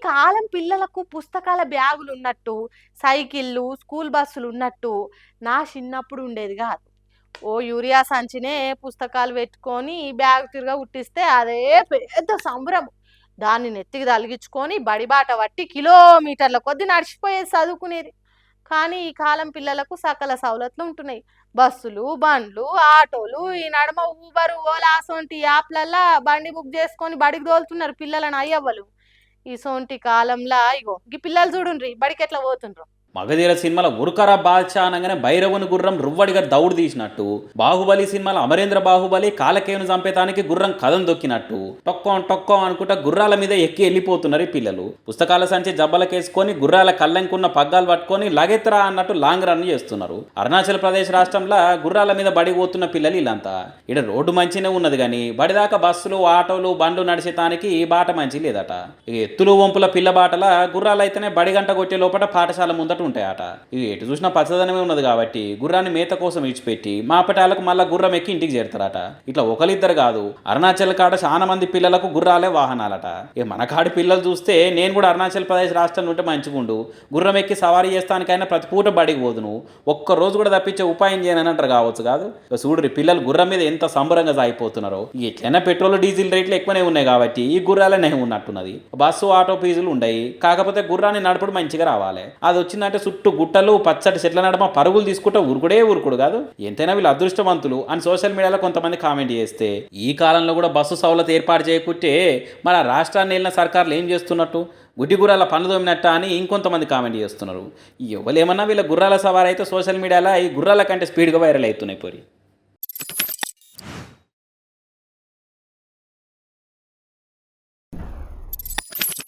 కాలం పిల్లలకు పుస్తకాల బ్యాగులున్నట్టు, సైకిళ్ళు, స్కూల్ బస్సులున్నట్టు నా చిన్నప్పుడు ఉండేది గాదు. ఓ యూరియా సంచినే పుస్తకాలు పెట్టుకొని బ్యాగ్ తిరగ ఉట్టిస్తే అదే పెద్ద సంబరం. దాన్ని నెత్తికి తలిగించుకొని బడిబాట పట్టి కిలోమీటర్ల కొద్దీ నడిచిపోయేది చదువుకునేది. కానీ ఈ కాలం పిల్లలకు సకల సవలతులు ఉంటున్నాయి. బస్సులు, బండ్లు, ఆటోలు, ఈ నడమ ఊబర్, ఓలా అసొంటి యాప్లల్లా బండి బుక్ చేసుకొని బడికి తోలుతున్నారు పిల్లలను అయ్యవ్వలు. ఇసొంటి కాలంలా ఇగో ఈ పిల్లలు చూడుండ్రి బడికెట్లా పోతుండ్రు. మగధీర సినిమాలో ఉరుకరా బాద్షా అనగానే భైరవుని గుర్రం రువ్వడిగా దౌడు తీసినట్టు, బాహుబలి సినిమాలో అమరేంద్ర బాహుబలి కాలకేయును చంపేతానికి గుర్రం కథం దొక్కినట్టు టొక్కం టొక్కం అనుకుంటా గుర్రాల మీద ఎక్కి వెళ్ళిపోతున్నారు ఈ పిల్లలు. పుస్తకాల సంచి జబ్బలకేసుకొని గుర్రాల కళ్ళంకున్న పగ్గాలు పట్టుకొని లగెత్రా అన్నట్టు లాంగ్ రన్ చేస్తున్నారు. అరుణాచల్ ప్రదేశ్ రాష్ట్రంలో గుర్రాల మీద బడి పోతున్న పిల్లలు వీళ్ళంతా. ఇక్కడ రోడ్డు మంచినే ఉన్నది కానీ బడిదాకా బస్సులు, ఆటోలు, బండ్లు నడిచేతానికి బాట మంచి లేదట. ఇక ఎత్తులు వంపుల పిల్ల బాటల గుర్రాలు అయితేనే బడి గంట కొట్టే లోపల పాఠశాల ముందట ఉంటాయట. ఇవి ఎటు చూసినా పచ్చదనమే ఉన్నది కాబట్టి గుర్రాన్ని మేత కోసం ఇచ్చిపెట్టి మాపటాలకు మళ్ళా గుర్రం ఎక్కి ఇంటికి చేరుతారట. ఇట్లా ఒకరిద్దరు కాదు, అరుణాచల్ కాడ చాలా మంది పిల్లలకు గుర్రాలే వాహనాలట. ఇక మన కాడి పిల్లలు చూస్తే నేను కూడా అరుణాచల్ ప్రదేశ్ రాష్ట్రం ఉంటే మంచిగుండు, గుర్రం ఎక్కి సవారీ చేస్తానికైనా ప్రతి పూట బడికి పోదును, ఒక్క రోజు కూడా తప్పించే ఉపాయం చేయనని అంటారు కావచ్చు కాదు. ఇక చూడరి పిల్లలు గుర్రం మీద ఎంత సంబరంగా సాగిపోతున్నారో. ఎట్లయినా పెట్రోల్ డీజిల్ రేట్లు ఎక్కువనే ఉన్నాయి కాబట్టి ఈ గుర్రాలనే ఉన్నట్టున్నది. బస్సు ఆటో ఫీజులు ఉన్నాయి, కాకపోతే గుర్రాన్ని నడపడం మంచిగా రావాలి. అది వచ్చిందంటే చుట్టూ గుట్టలు పచ్చటి చెట్ల నడమ పరుగులు తీసుకుంటే ఊరుకుడు కాదు. ఎంతైనా వీళ్ళు అదృష్టవంతులు అని సోషల్ మీడియాలో కొంతమంది కామెంట్ చేస్తే, ఈ కాలంలో కూడా బస్సు సౌలత ఏర్పాటు చేయకుంటే మన రాష్ట్రాన్ని వెళ్ళిన సర్కారులు ఏం చేస్తున్నట్టు, గుడ్డి గుర్రాల పనులు తోమినట్ట అని ఇంకొంతమంది కామెంట్ చేస్తున్నారు. ఎవరేమన్నా వీళ్ళ గుర్రాల సవారీ అయితే సోషల్ మీడియాలో ఈ గుర్రాల కంటే స్పీడ్గా వైరల్ అవుతున్నాయి పోరి.